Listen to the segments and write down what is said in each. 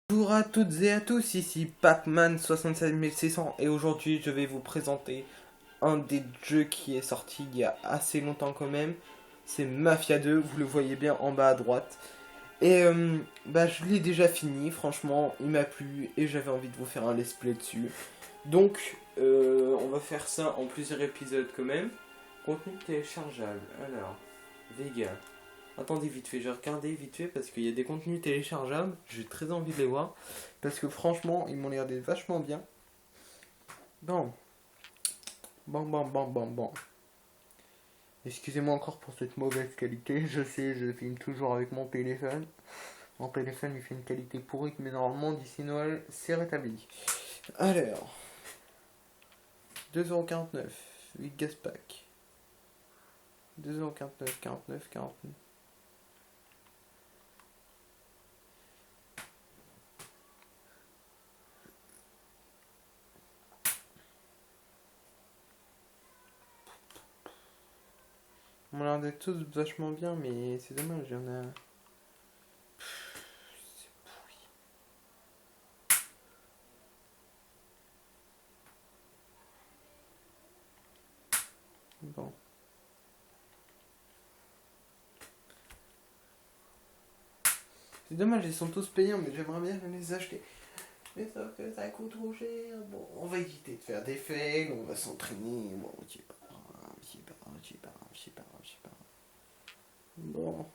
Bonjour à toutes et à tous, ici Pac-Man 67600 et aujourd'hui je vais vous présenter un des jeux qui est sorti il y a assez longtemps quand même. C'est Mafia 2, vous le voyez bien en bas à droite. Et je l'ai déjà fini, franchement il m'a plu et j'avais envie de vous faire un let's play dessus. Donc on va faire ça en plusieurs épisodes quand même. Contenu téléchargeable, alors, Vega. Attendez vite fait, j'ai regardé vite fait parce qu'il y a des contenus téléchargeables, j'ai très envie de les voir. Parce que franchement, ils m'ont l'air d'être vachement bien. Bon, bon. Excusez-moi encore pour cette mauvaise qualité, je sais, je filme toujours avec mon téléphone. Mon téléphone il fait une qualité pourrie, mais normalement d'ici Noël, c'est rétabli. Alors, 2,49€, 8 gas pack. 2,49€, 49,49€. On a l'air d'être tous vachement bien, mais c'est dommage, il y en a. C'est pourri. Bon. C'est dommage, ils sont tous payants, mais j'aimerais bien les acheter. Mais sauf que ça coûte trop cher. Bon, on va éviter de faire des fails, on va s'entraîner. Bon, c'est pas grave, c'est pas grave, c'est pas grave, c'est pas grave, c'est pas grave. Bon.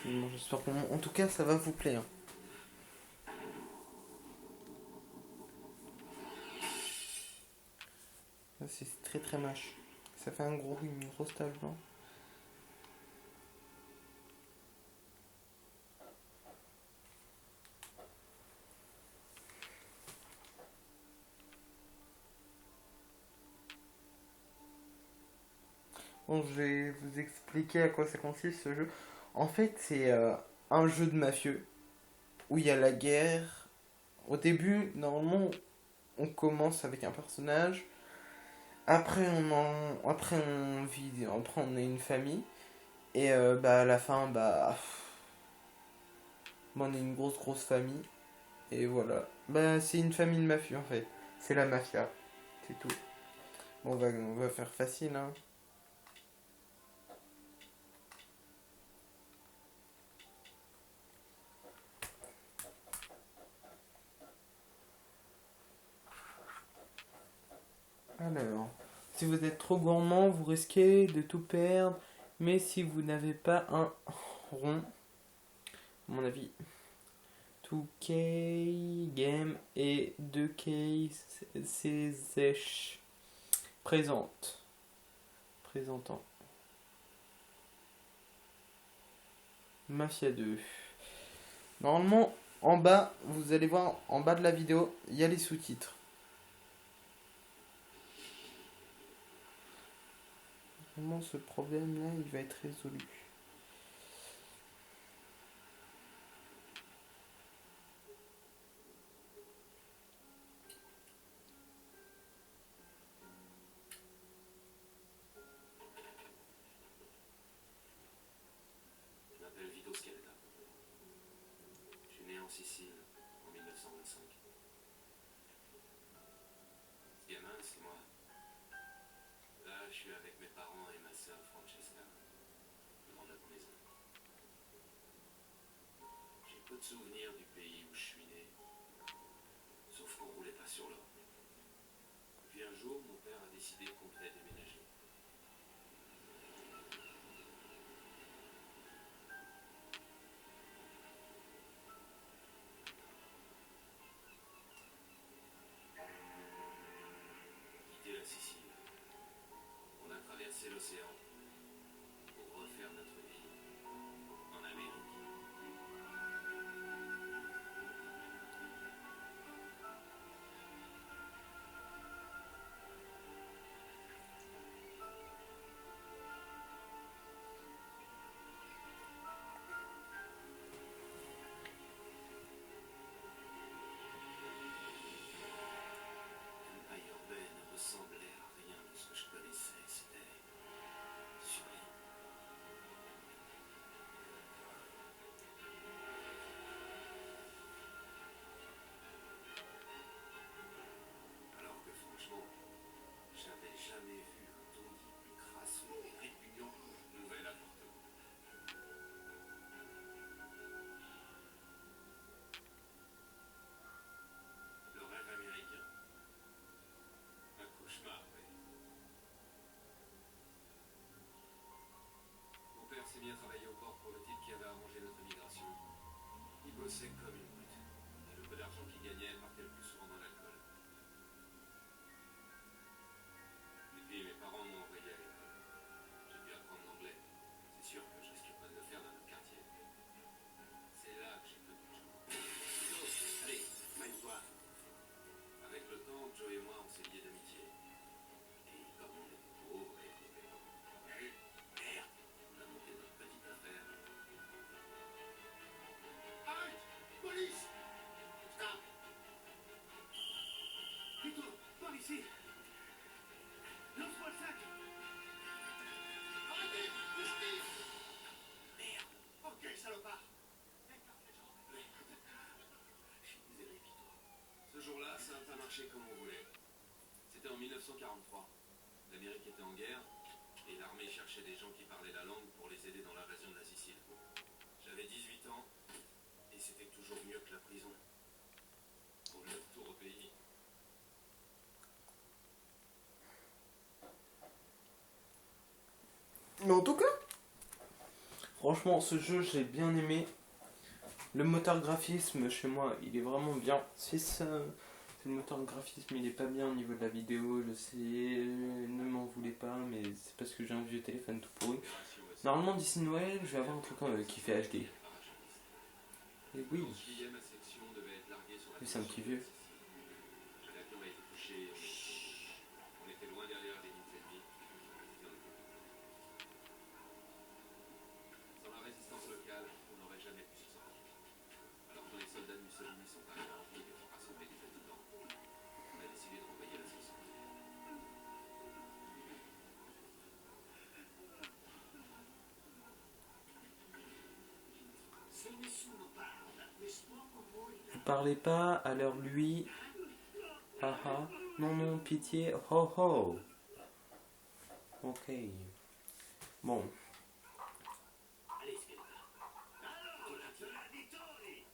Bon, j'espère qu'en tout cas, ça va vous plaire. Ça, c'est très très mâche. Ça fait une grosse tache blanche. Bon, je vais vous expliquer à quoi ça consiste ce jeu. En fait, c'est un jeu de mafieux où il y a la guerre. Au début, normalement, on commence avec un personnage. Après on est une famille. Et à la fin, on est une grosse famille. Et voilà. C'est une famille de mafieux en fait. C'est la mafia. C'est tout. Bon, on va faire facile, hein. Alors, si vous êtes trop gourmand, vous risquez de tout perdre. Mais si vous n'avez pas un rond, à mon avis, 2K Game et 2K CZH présente. Présentant. Mafia 2. Normalement, en bas, vous allez voir en bas de la vidéo, il y a les sous-titres. Vraiment, ce problème-là, il va être résolu. Je m'appelle Vito Scaletta. Je suis né en Sicile en 1925. Ce gamin, c'est moi. Là, je suis avec mes parents et ma sœur Francesca, devant notre maison. J'ai peu de souvenirs du pays où je suis né, sauf qu'on roulait pas sur l'or. Puis un jour, mon père a décidé qu'on devait déménager. Quitter la Sicile. On a traversé l'océan pour refaire notre vie en Amérique. bossait comme une brute. Et le peu d'argent qu'il gagnait partait le plus souvent dans l'alcool. Et puis mes parents m'ont envoyé à l'école. J'ai dû apprendre l'anglais. C'est sûr que je risque pas de le faire dans notre quartier. C'est là que j'ai connu Joe. Allez, maille-toi. Avec le temps, Joe et moi, on s'est liés d'amitié. Et comme on était pauvres et merde, on a monté notre petite affaire. Arrête! Police! Stop! Vito, par ici! Lance-moi le sac! Arrêtez! Justice! Merde! Ok, salopard! Je suis désolé, Vito. Ce jour-là, ça n'a pas marché comme on voulait. C'était en 1943. L'Amérique était en guerre et l'armée cherchait des gens qui parlaient la langue pour les aider dans l'invasion de la Sicile. J'avais 18 ans et c'était toujours mieux que la prison. Pour le retour au pays. Mais en tout cas, franchement, ce jeu, j'ai bien aimé. Le moteur graphisme, chez moi, il est vraiment bien. Si ça, le moteur graphisme, il est pas bien au niveau de la vidéo, je sais, ne m'en voulez pas, mais c'est parce que j'ai un vieux téléphone tout pourri. Normalement, d'ici Noël, je vais avoir un truc qui fait HD. Et oui, c'est un petit vieux. L'avion a été touché. On était loin derrière les lignes ennemies. Sans la résistance locale, on n'aurait jamais pu s'en sortir. Alors quand les soldats de Mussolini sont arrivés en ville et ont rassemblé des habitants, on a décidé de renvoyer l'assaut. Vous parlez pas, alors lui. Ah ah. Non, non, pitié. Ho ho. Ok. Bon. Allez, Skeletor. Allora, traditori!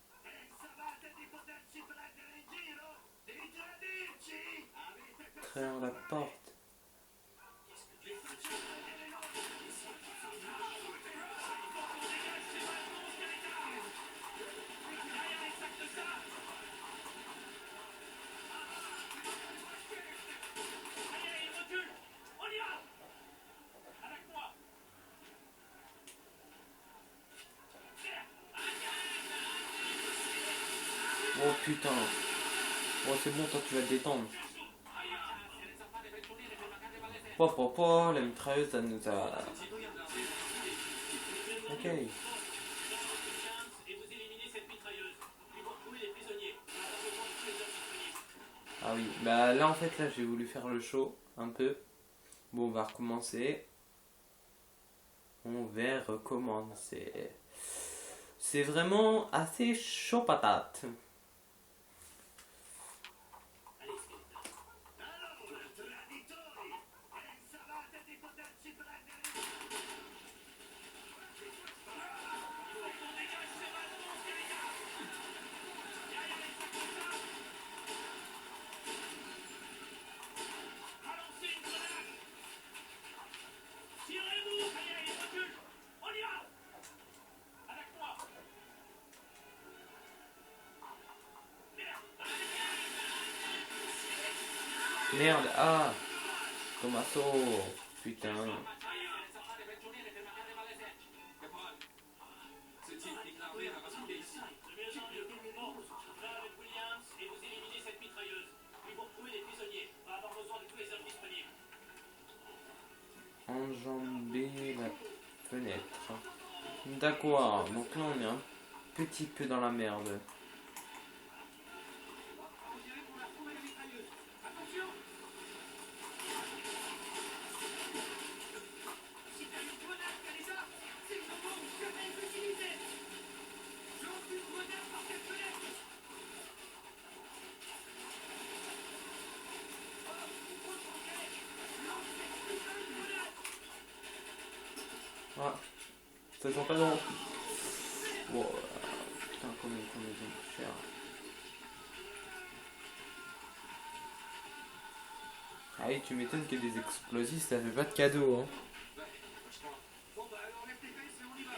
Pensavate di poterci prendere in giro? Di tradirci? Avete Traire la porte. Oh putain. Oh c'est bon, toi tu vas te détendre. La mitrailleuse ça nous a... Ok. Ah oui, bah là en fait là j'ai voulu faire le show un peu. Bon on va recommencer. On va recommencer. C'est vraiment assez chaud patate. Merde, ah Tommaso, putain. Ce type pique l'armée va basculer ici. Avec Williams et vous éliminez cette mitrailleuse. Puis vous retrouvez les prisonniers. On va avoir besoin de tous les hommes disponibles. Enjamber la fenêtre. D'accord, donc là on est un petit peu dans la merde. Ah, ça sent pas bon. Bon, putain, combien de cher. Ah oui, tu m'étonnes qu'il y ait des explosifs, ça fait pas de cadeau, hein. Bon bah alors lève tes fesses et on y va.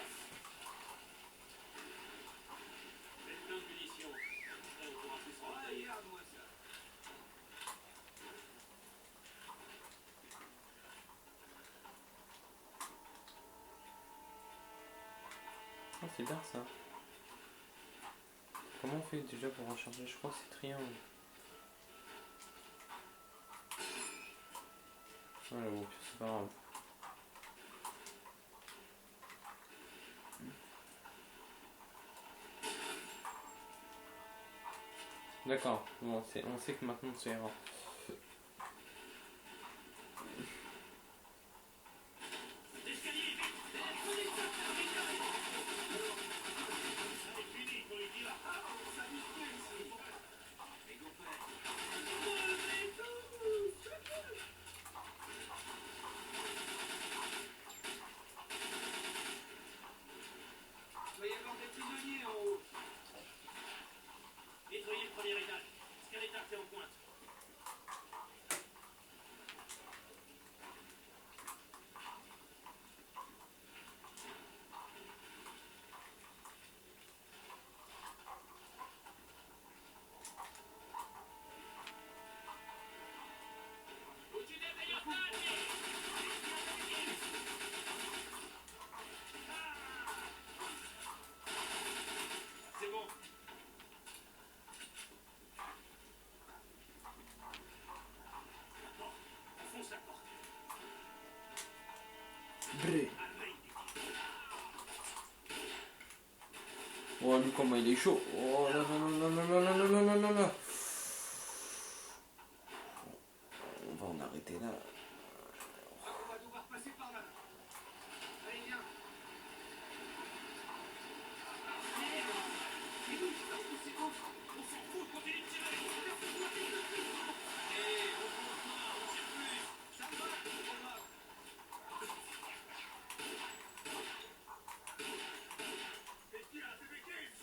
c'est bien ça. Comment on fait déjà pour recharger? Je crois que c'est triangle. Voilà, bon, c'est pas grave. D'accord, bon, on sait que maintenant c'est ira. Il va y avoir des prisonniers en haut. Nettoyez le premier étage. Skeletor, t'es en pointe. Uccidete gli ottaggi! C'est bon. Fonce la porte. Bré. Oh, lui, comment il est chaud. Oh là là là là là là là là là là là. On va en arrêter là. On va devoir passer par là. Allez, viens. On s'en fout, continue de tirer. Allez, repose-toi, on tire plus. Ça me va, c'est pas grave. Et qui a fait Games?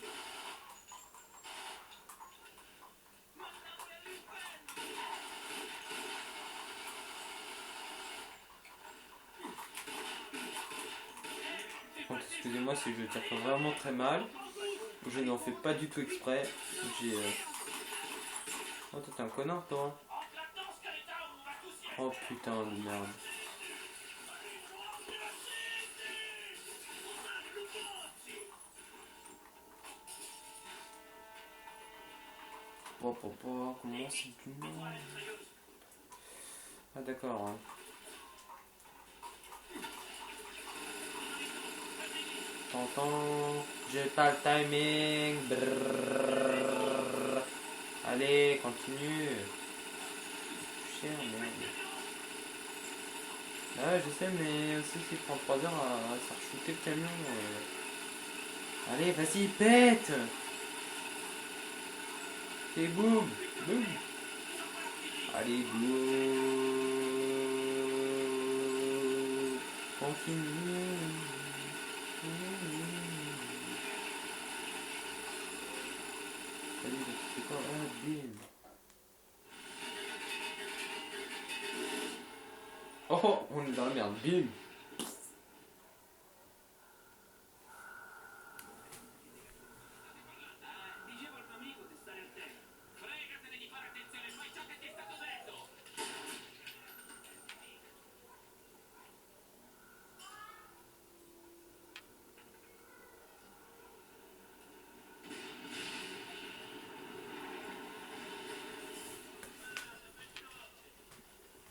Donc, excusez-moi si je tire vraiment très mal. Je n'en fais pas du tout exprès. J'ai. Oh, toi, t'es un connard, toi. Oh putain de merde. Comment c'est du mal? Ah, d'accord. Hein. T'entends? J'ai pas le timing. Brrr. Allez, continue. Cher, merde. Ah, je sais, mais aussi s'il prend 3 heures à se faire shooter le camion. Allez, vas-y, pète! Et boum! Boum! Allez, go! Continue! Salut, c'est quoi? Ah, bim! Oh, on est dans la merde, bim! Dicevo al mio amico di stare attento. Fregatene di fare attenzione, fai ciò che ti è stato detto.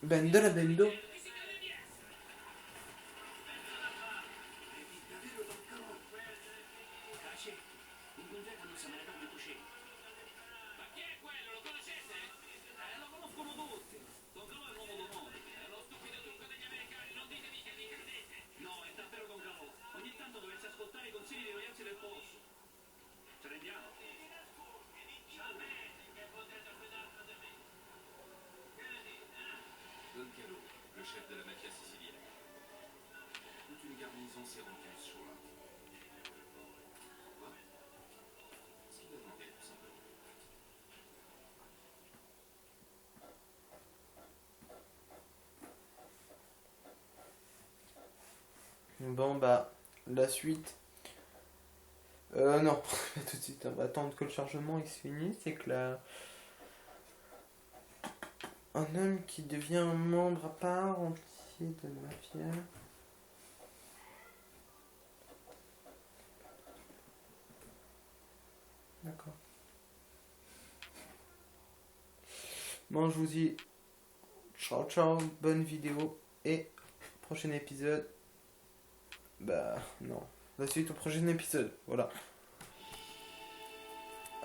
Bendo la bendo. Ma chi è quello? Lo conoscete? Lo conoscono tutti. Don Calò è un uomo d'onore. È lo stupido trucco degli americani. Non ditemi che vi credete. No, è davvero Don Calò. Ogni tanto dovreste ascoltare i consigli dei ragazzi del posto. Ce ne andiamo? Don Calò, le chef de la mafia sicilienne. Toute une garnison s'est rendue ce jour-là. Quoi? Ce qu'il a demandé, tout simplement. Bon, bah, la suite. Non, pas tout de suite. On va attendre que le chargement il se finisse. C'est que là. Un homme qui devient un membre à part entier de la mafia. Bon, je vous dis ciao ciao, bonne vidéo et prochain épisode. Bah non, la suite au prochain épisode, voilà.